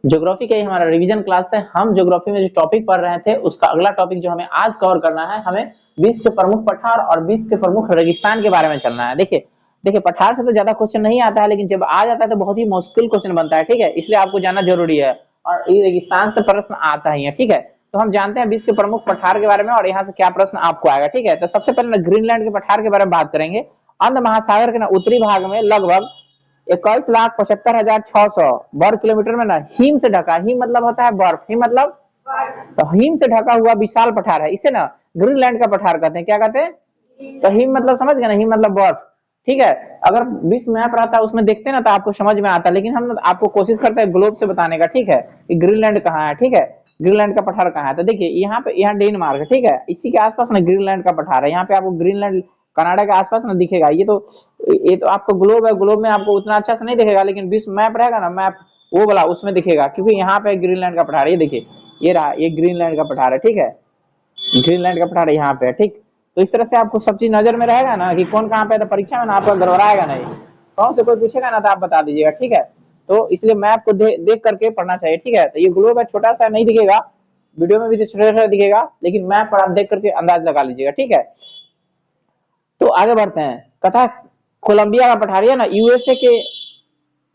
Geography का ही हमारा revision class है। हम ज्योग्राफी में जो टॉपिक पढ़ रहे थे उसका अगला टॉपिक जो हमें आज कवर करना है, हमें विश्व के प्रमुख पठार और विश्व के प्रमुख रेगिस्तान के बारे में चलना है। देखिए देखिए पठार से तो ज्यादा क्वेश्चन नहीं आता है, लेकिन जब आ जाता है तो बहुत ही मुश्किल क्वेश्चन बनता है, ठीक है, इसलिए आपको जानना जरूरी है। और ये रेगिस्तान से प्रश्न आता ही है, ठीक है। तो हम जानते हैं विश्व के प्रमुख पठार के बारे में और यहाँ से क्या प्रश्न आपको आएगा, ठीक है। तो सबसे पहले ना ग्रीनलैंड के पठार के बारे में बात करेंगे। अंध महासागर के ना उत्तरी भाग में लगभग 21,75,600 वर्ग किलोमीटर में ना हिम से ढका, हिम मतलब होता है बर्फ, हिम मतलब तो हिम से ढका हुआ विशाल पठार है, इसे ना ग्रीनलैंड का पठार कहते हैं। क्या कहते हैं? तो हिम मतलब समझ गए ना, हिम मतलब बर्फ, ठीक है। अगर विश्व मैप रहता है उसमें देखते ना तो आपको समझ में आता, लेकिन हम आपको कोशिश करते हैं ग्लोब से बताने का, ठीक है, कि ग्रीनलैंड कहाँ है, ठीक है, ग्रीनलैंड का पठार कहाँ है। तो देखिए यहाँ पे, यहाँ डेनमार्क है, ठीक है, इसी के आसपास ना ग्रीनलैंड का पठार है। यहाँ पे आपको ग्रीनलैंड कनाडा के आसपास ना दिखेगा। ये तो आपको ग्लोब है, ग्लोब में आपको उतना अच्छा से नहीं दिखेगा, लेकिन विश्व मैप रहेगा ना, मैप वो वाला, उसमें दिखेगा, क्योंकि यहाँ पे ग्रीनलैंड का पठार है। ये देखिए, ये रहा, ये ग्रीनलैंड का पठार है, ठीक है, ग्रीनलैंड का पठार यहाँ पे है, ठीक। तो इस तरह से आपको सब चीज नजर में रहेगा ना कि कौन कहाँ पे है, तो परीक्षा में ना आपका गड़बड़ाएगा नहीं। कौन से कोई पूछेगा ना तो आप बता दीजिएगा, ठीक है। तो इसलिए मैप को देख करके पढ़ना चाहिए, ठीक है। तो ये ग्लोब है, छोटा सा नहीं दिखेगा, वीडियो में भी तो छोटा छोटा दिखेगा, लेकिन मैप पर आप देख करके अंदाज लगा लीजिएगा, ठीक है। तो आगे बढ़ते हैं। कथा कोलंबिया का पठार है ना यूएसए के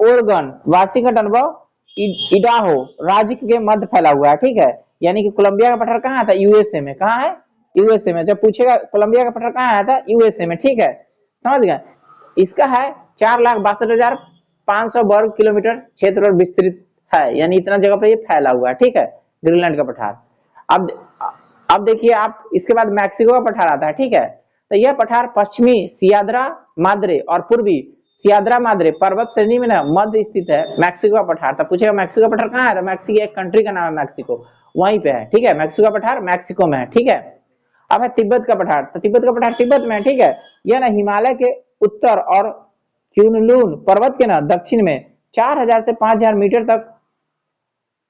ओरेगन, वाशिंगटन व इडाहो राज्य के मध्य फैला हुआ है, ठीक है। यानी कि कोलंबिया का पठार कहाँ था? यूएसए में। कहाँ है? यूएसए में। जब पूछेगा कोलंबिया का पठार कहाँ आया था? यूएसए में, ठीक है, समझ गए। इसका है 4,62,500 वर्ग किलोमीटर क्षेत्र और विस्तृत है, यानी इतना जगह पे ये फैला हुआ है, ठीक है, ग्रीनलैंड का पठार। अब अब देखिए आप, इसके बाद मैक्सिको का पठार आता है, ठीक है। तो यह पठार पश्चिमी सियाद्रा माद्रे और पूर्वी सियाद्रा माद्रे पर्वत श्रेणी में ना मध्य स्थित है मैक्सिको का पठार। तब पूछेगा मैक्सिको का पठार कहाँ है? तो मैक्सिको एक कंट्री का नाम है, मैक्सिको, वहीं पे है, ठीक है, मैक्सिको का पठार मैक्सिको में है, ठीक है। अब है तिब्बत का पठार। तो तिब्बत का पठार तिब्बत में है, ठीक है। यह ना हिमालय के उत्तर और क्यूनलून पर्वत के ना दक्षिण में 4,000 से 5,000 मीटर तक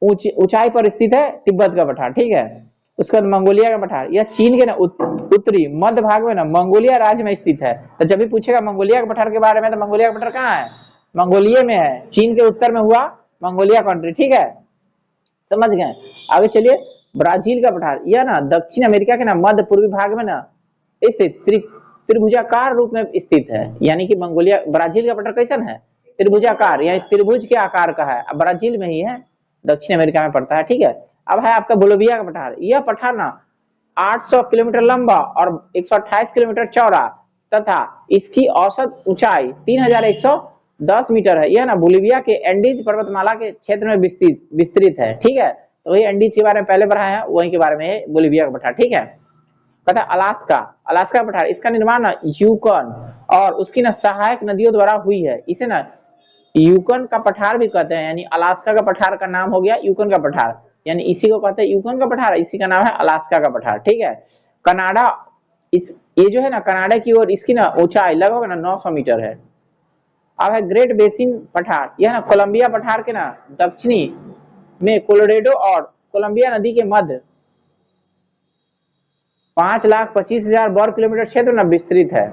ऊंचाई पर स्थित है तिब्बत का पठार, ठीक है। उसके बाद मंगोलिया का पठार, यह चीन के ना उत्तरी मध्य भाग में ना मंगोलिया राज्य में स्थित है। तो जब भी पूछेगा मंगोलिया के पठार के बारे में, तो मंगोलिया का पठार कहाँ है? मंगोलिया में है, चीन के उत्तर में हुआ मंगोलिया कंट्री, ठीक है, समझ गए। आगे चलिए, ब्राजील का पठार, यह ना दक्षिण अमेरिका के ना मध्य पूर्वी भाग में ना स्थित त्रिभुजाकार रूप में स्थित है। यानी कि मंगोलिया, ब्राजील का पठार कैसा है? त्रिभुजाकार, यानी त्रिभुज के आकार का है। अब ब्राजील में ही है, दक्षिण अमेरिका में पड़ता है, ठीक है। अब है आपका बोलोविया का पठार। यह पठार ना 800 किलोमीटर लंबा और 128 किलोमीटर चौड़ा तथा इसकी औसत ऊंचाई 3,110 मीटर है। यह ना बोलिविया के एंडीज पर्वतमाला के क्षेत्र में विस्तृत है, ठीक है। तो वही एंडीज के बारे में पहले पढ़ा है, वही के बारे में है बोलिविया का पठार, ठीक है। कहता अलास्का, अलास्का पठार, इसका निर्माण ना यूकॉन और उसकी ना सहायक नदियों द्वारा हुई है। इसे ना यूकॉन का पठार भी कहते हैं, यानी अलास्का का पठार का नाम हो गया यूकॉन का पठार, यानी इसी को कहते हैं यूकॉन का पठार, इसी का नाम है अलास्का का पठार, ठीक है। कनाडा, इस ये जो है ना कनाडा की ओर, इसकी ना ऊंचाई लगभग ना 900 मीटर है। अब है ग्रेट बेसिन पठार, यह ना कोलंबिया पठार के ना दक्षिणी में कोलोरेडो और कोलंबिया नदी के मध्य 5,25,000 वर्ग किलोमीटर क्षेत्र में विस्तृत है।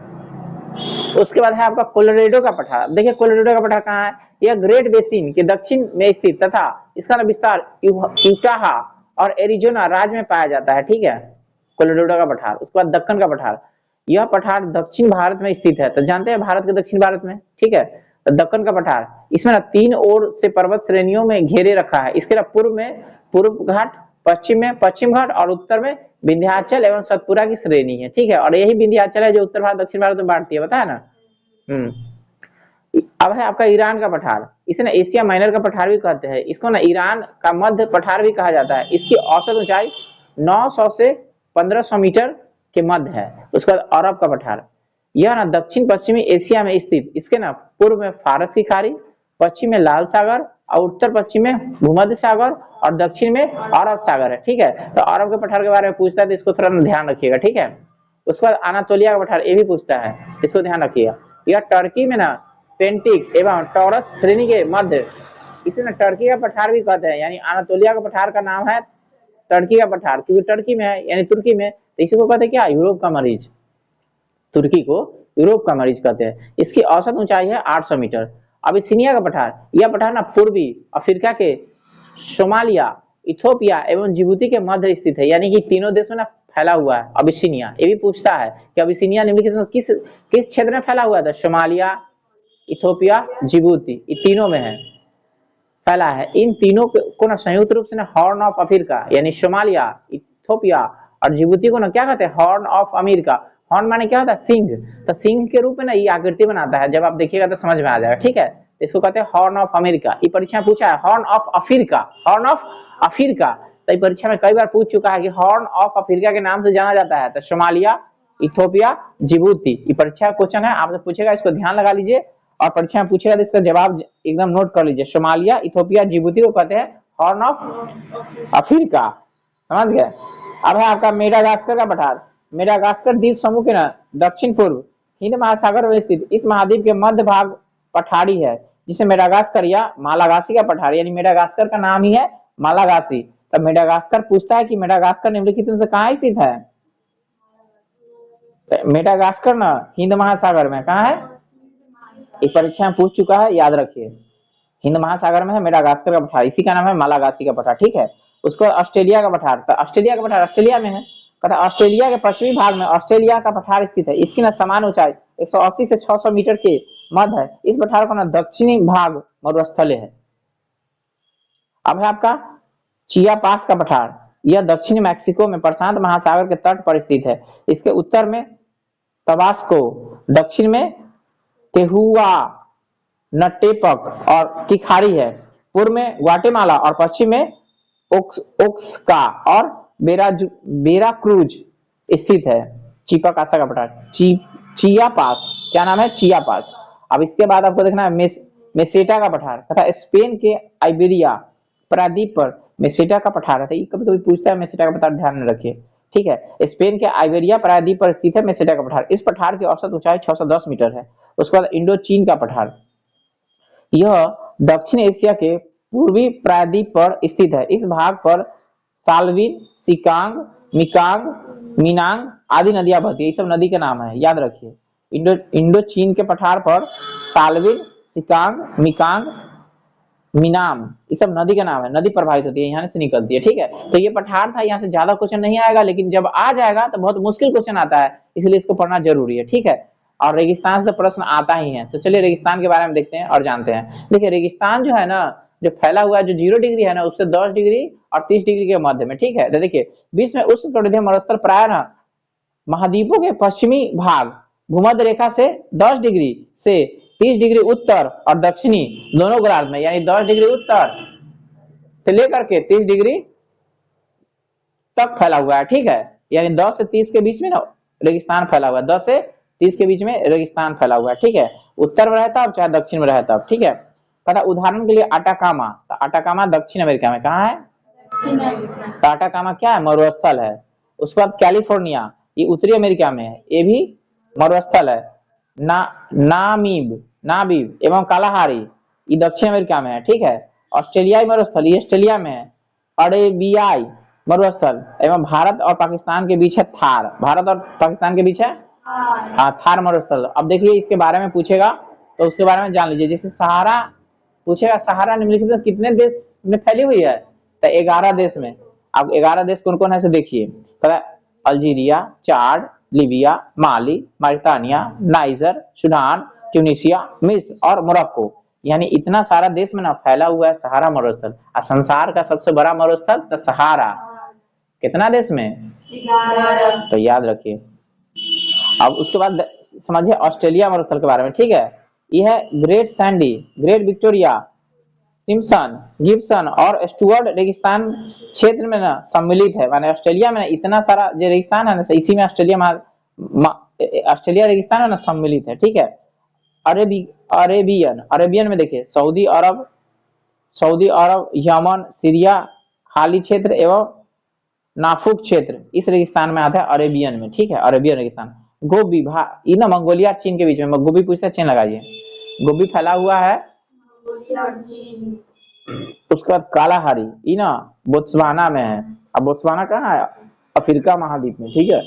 उसके बाद है आपका कोलोरेडो का पठार। देखिए कोलोरेडो का पठार कहाँ है? यह ग्रेट बेसिन के दक्षिण में स्थित तथा इसका विस्तार यूटाहा और एरिजोना राज्य में पाया जाता है, ठीक है, कोलोरेडो का पठार। उसके बाद दक्कन का पठार, यह पठार दक्षिण भारत में स्थित है। तो जानते हैं भारत के दक्षिण भारत में, ठीक है। तो दक्कन का पठार, इसमें ना 3 ओर से पर्वत श्रेणियों में घेरे रखा है। इसके पूर्व में पूर्व घाट, पश्चिम में पश्चिम घाट और उत्तर में विंध्याचल एवं सतपुरा की श्रेणी है, ठीक है। और यही विंध्याचल है जो उत्तर भारत दक्षिण भारत में बांटती है, बताया ना। अब है आपका ईरान का पठार, इसे ना एशिया माइनर का पठार भी कहते हैं। इसको ना ईरान का मध्य पठार भी कहा जाता है। इसकी औसत ऊंचाई 900 से 1500 मीटर के मध्य है। उसके बाद अरब का पठार, यह ना दक्षिण पश्चिमी एशिया में स्थित, इसके ना पूर्व में फारस की खाड़ी, पश्चिम में लाल सागर और उत्तर पश्चिम में भूमध्य सागर और दक्षिण में अरब सागर है, ठीक है। तो अरब के पठार के बारे में पूछता है, तो इसको थोड़ा ध्यान रखिएगा, ठीक है। उसके बाद अनातोलिया का पठार, ये भी पूछता है, इसको ध्यान रखिएगा। यह टर्की में ना पेंटिक एवं टॉरस श्रेणी के मध्य, इसे ना टर्की का पठार भी कहते हैं। यानी अनातोलिया का पठार का नाम है टर्की का पठार, क्योंकि टर्की में है, यानी तुर्की में। तो इसी को कहते हैं क्या? यूरोप का मरीज, तुर्की को यूरोप का मरीज कहते हैं। इसकी औसत ऊंचाई है 800 मीटर। अबिसिनिया का पठार, यह पठार ना पूर्वी अफ्रीका के सोमालिया, इथोपिया एवं जिबूती के मध्य स्थित है। यानी कि तीनों देश में ना फैला हुआ है अबिसिनिया। ये भी पूछता है कि अबिसिनिया निम्नलिखित में किस किस क्षेत्र में फैला हुआ था? सोमालिया, इथोपिया, जिबूती, ये तीनों में है, फैला है। इन तीनों को ना संयुक्त रूप से ना हॉर्न ऑफ अफ्रीका यानी सोमालिया, इथोपिया और जिबूती को ना क्या कहते हैं? Horn of America. हॉर्न माने क्या होता है? सिंह। तो सिंह के रूप में ना ये आकृति बनाता है, जब आप देखिएगा तो समझ में आ जाएगा, ठीक है। इसको कहते हैं हॉर्न ऑफ अमेरिका। ये परीक्षा में पूछा है horn of Africa, horn of Africa. तो ये परीक्षा में कई बार पूछ चुका है कि हॉर्न ऑफ अफ्रीका के नाम से जाना जाता है तो सोमालिया, इथोपिया, जिबूती। ये परीक्षा क्वेश्चन है, आपसे पूछेगा, इसको ध्यान लगा लीजिए और परीक्षा में पूछेगा तो इसका जवाब एकदम नोट कर लीजिए। सोमालिया, इथोपिया, जिबूती को कहते हैं हॉर्न ऑफ अफ्रीका। समझ गए? अब है आपका मेडागास्कर का पठार। मेडागास्कर द्वीप समूह के ना दक्षिण पूर्व हिंद महासागर में स्थित इस महाद्वीप के मध्य भाग पठारी है, जिसे मेडागास्कर या मालागासी का पठार, यानी मेडागास्कर का नाम ही है मालागासी। तब मेडागास्कर पूछता है कि मेडागास्कर निम्नलिखित में से कहाँ स्थित है? मेडागास्कर ना हिंद महासागर में कहाँ है? एक परीक्षा में पूछ चुका है, याद रखिए। हिंद महासागर में है मेडागास्कर का पठार, इसी का नाम है मालागासी का पठार, ठीक है। उसको ऑस्ट्रेलिया का पठार, तो ऑस्ट्रेलिया का पठार ऑस्ट्रेलिया में है। कहता ऑस्ट्रेलिया के पश्चिमी भाग में ऑस्ट्रेलिया का पठार स्थित है। इसकी ना समान ऊंचाई 180 से 600 मीटर के मध्य है। इस पठार का ना दक्षिणी भाग मरुस्थल है। अब है आपका चिया पास का पठार। यह दक्षिणी मैक्सिको में प्रशांत महासागर के तट पर स्थित है। इसके उत्तर में तबास्को, दक्षिण में तेहुआ नटेपक और की खाड़ी है, पूर्व में ग्वाटेमाला और पश्चिम में ओक्सका और बेरा क्रूज स्थित है। चीपा कासा का पठार, चिया पास, क्या नाम है? चिया पास। अब इसके बाद आपको देखना है मेसेटा का पठार तथा स्पेन के आइबेरिया प्रायद्वीप पर मेसेटा का पठार है। कभी कभी पूछता है मेसेटा का पठार, ध्यान में रखिए, ठीक है। स्पेन के आइबेरिया प्रायद्वीप पर स्थित है मेसेटा का पठार। इस पठार की औसत ऊंचाई 610 मीटर है। उसके बाद इंडो चीन का पठार, यह दक्षिण एशिया के पूर्वी प्रायद्वीप पर स्थित है। इस भाग पर साल्विन, सिकांग, मिकांग, मिनांग आदि नदियां बहती है। ये सब नदी के नाम है, याद रखिए। इंडो चीन के पठार पर साल्विन, सिकांग, मिकांग, मिनाम, ये सब नदी का नाम है, नदी प्रभावित होती है, यहाँ से निकलती है, ठीक है। तो ये पठार था, यहाँ से ज्यादा क्वेश्चन नहीं आएगा, लेकिन जब आ जाएगा तो बहुत मुश्किल क्वेश्चन आता है, इसलिए इसको पढ़ना जरूरी है, ठीक है। और रेगिस्तान से प्रश्न आता ही है। तो चलिए रेगिस्तान के बारे में देखते हैं और जानते हैं। देखिए रेगिस्तान जो है ना, जो फैला हुआ है, जो 0 डिग्री है ना, उससे 10 डिग्री और 30 डिग्री के मध्य में, ठीक है। तो देखिए विश्व में उष्णकटिबंधीय मरुस्थल प्राय ना महाद्वीपों के पश्चिमी भाग भूमध्य रेखा से 10 डिग्री से 30 डिग्री उत्तर और दक्षिणी दोनों गोलार्ध में, यानी 10 डिग्री उत्तर से लेकर के 30 डिग्री तक फैला हुआ है, ठीक है। यानी 10 से 30 के बीच में ना रेगिस्तान फैला हुआ है, 10 से 30 के बीच में रेगिस्तान फैला हुआ है, ठीक है। उत्तर में रहता है चाहे दक्षिण में रहता है, ठीक है। पता उदाहरण के लिए अटाकामा, तो अटाकामा दक्षिण अमेरिका में कहाँ है? तो अटाकामा क्या है? मरुस्थल है। उसके बाद कैलिफोर्निया, ये उत्तरी अमेरिका में है, ये भी मरुस्थल है। नामीब एवं कालाहारी ये दक्षिण अमेरिका में है, ठीक है। ऑस्ट्रेलियाई मरुस्थल ये ऑस्ट्रेलिया में है। अरेबियाई मरुस्थल एवं भारत और पाकिस्तान के बीच है थार, भारत और पाकिस्तान के बीच है थार मरुस्थल। अब देखिए इसके बारे में पूछेगा तो उसके बारे में जान लीजिए। जैसे सहारा पूछेगा, सहारा निम्नलिखित में कितने देश में फैली हुई है? तो 11 देश में। अब 11 देश कौन कौन है से देखिए, अल्जीरिया, चाड, लीबिया, माली, मारिटानिया, नाइजर, सूडान, ट्यूनिसिया, मिस्र और मोरक्को, यानी इतना सारा देश में ना फैला हुआ है सहारा मरुस्थल। और संसार का सबसे बड़ा मरुस्थल तो सहारा, कितना देश में? तो याद रखिए। अब उसके बाद समझिए ऑस्ट्रेलिया मरुस्थल के बारे में, ठीक है। यह है great Sandy, great Victoria, Simpson, Gibson और स्टुअर्ट रेगिस्तान क्षेत्र में ना सम्मिलित है। माने ऑस्ट्रेलिया में इतना सारा जो रेगिस्तान है ना, इसी में ऑस्ट्रेलिया रेगिस्तान है ना सम्मिलित है, ठीक है। अरेबियन में देखिए सऊदी अरब, यमन, सीरिया, हाली क्षेत्र एवं नाफुक क्षेत्र इस रेगिस्तान में आता है, अरेबियन में, ठीक है। अरेबियन रेगिस्तान। गोबी ना मंगोलिया चीन के बीच में, गोबी पूछता चीन लगाइए, गोबी फैला हुआ है। उसके बाद कालाहारी ये ना बोत्सवाना में है। अब बोत्सवाना कहाँ है? अफ्रीका महाद्वीप में, ठीक है।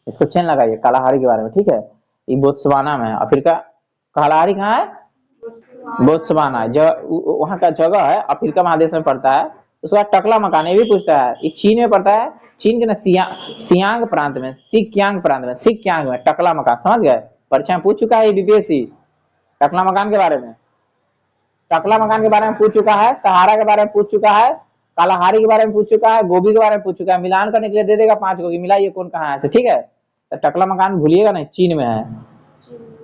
इसको चेन लगाइए कालाहारी के बारे में, ठीक है। ये बोत्सवाना में है, अफ्रीका। कालाहारी कहाँ है? बोत्सवाना वहाँ का जगह है, अफ्रीका महादेश में पड़ता है। उसके बाद टकला मकान, ये भी पूछता है, ये चीन में पड़ता है, चीन के ना सियांग प्रांत में, सिक्यांग प्रांत में, सिक्यांग में टकला मकान, समझ गए? परीक्षा में पूछ चुका है बीपीएससी टकला मकान के बारे में। टकला मकान के बारे में पूछ चुका है, सहारा के बारे में पूछ चुका है, कालाहारी के बारे में पूछ चुका है, गोभी के बारे में पूछ चुका है। मिलान करने के लिए दे देगा 5 को कि मिलाइए कौन कहाँ है, ठीक है? तो टकला मकान भूलिएगा नहीं, चीन में है।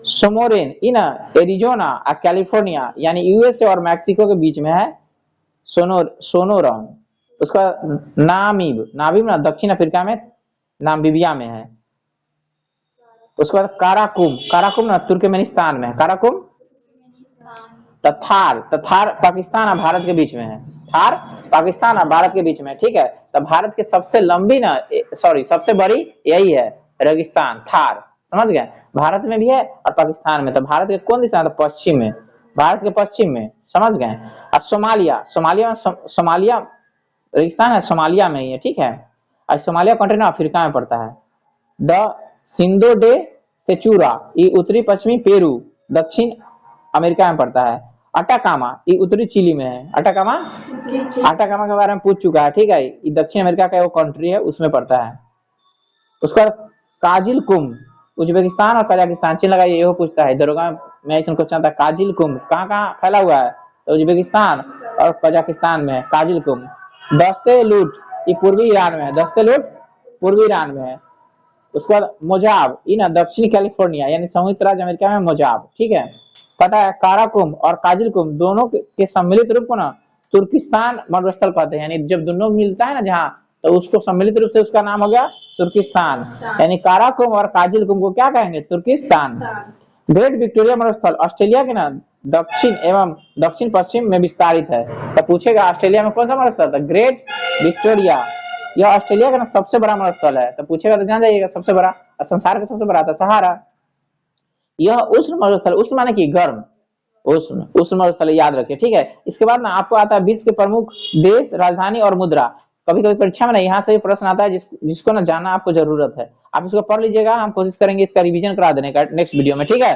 सोमोरेन इन एरिजोना और कैलिफोर्निया यानी यूएसए और मैक्सिको के बीच में है सोनोरॉन। उसका नामीब ना दक्षिण अफ्रीका में नामीबिया में है। उसके बाद काराकुम ना तुर्कमेनिस्तान में है। काराकुम थार पाकिस्तान और भारत के बीच में है। थार पाकिस्तान और भारत के बीच में, ठीक है? तो भारत के सबसे लंबी ना सबसे बड़ी यही है रेगिस्तान थार, समझ गए? भारत में भी है और पाकिस्तान में। तो भारत के कौन दिशा है? तो पश्चिम में, भारत के पश्चिम में, समझ गए? और सोमालिया रेगिस्तान है, सोमालिया में ही है, ठीक है? और सोमालिया कंट्री ना अफ्रीका में पड़ता है। द सिंधो डे सेचुरा ये उत्तरी पश्चिमी पेरू दक्षिण अमेरिका में पड़ता है। अटाकामा ये उत्तरी चिली में है। अटाकामा के बारे में पूछ चुका है, ठीक है? ये दक्षिण अमेरिका का वो कंट्री है, उसमें पड़ता है। उसका काजिल कुम उज्बेकिस्तान और कजाकिस्तान, चिन्ह लगाइए, ये पूछता है दरोगा में ऐसा क्वेश्चन था। काजिल कुम कहाँ फैला हुआ है? तो उज्बेकिस्तान और कजाकिस्तान में है काजिल कुम। दस्ते लूट ये पूर्वी ईरान में है। दस्ते लूट पूर्वी ईरान में है। उसके बाद मोजाब इन दक्षिणी कैलिफोर्निया यानी संयुक्त राज्य अमेरिका में मोजाब, ठीक है? पता है काराकुम और काजिलकुम दोनों के सम्मिलित रूप को ना तुर्किस्तान मरुस्थल कहते हैं। यानी जब दोनों मिलता है ना जहाँ, तो उसको सम्मिलित रूप से उसका नाम हो गया तुर्किस्तान। यानी काराकुम और काजिलकुम को क्या कहेंगे? तुर्किस्तान। ग्रेट विक्टोरिया मरुस्थल ऑस्ट्रेलिया के ना दक्षिण एवं दक्षिण पश्चिम में विस्तारित है। तो पूछेगा ऑस्ट्रेलिया में कौन सा मरुस्थल था? Great Victoria. यह ऑस्ट्रेलिया का ना सबसे बड़ा मरुस्थल है। तो पूछेगा तो जान जाइएगा सबसे बड़ा, संसार का सबसे बड़ा था सहारा। यह उष्ण मरुस्थल, उष्ण माने की गर्म, उष्ण मरुस्थल याद रखिए, ठीक है? इसके बाद ना आपको आता है विश्व के प्रमुख देश, राजधानी और मुद्रा। कभी कभी परीक्षा में ना यहाँ से भी प्रश्न आता है जिसको ना जानना आपको जरूरत है। आप इसको पढ़ लीजिएगा, हम कोशिश करेंगे इसका रिवीजन करा देने का नेक्स्ट वीडियो में, ठीक है?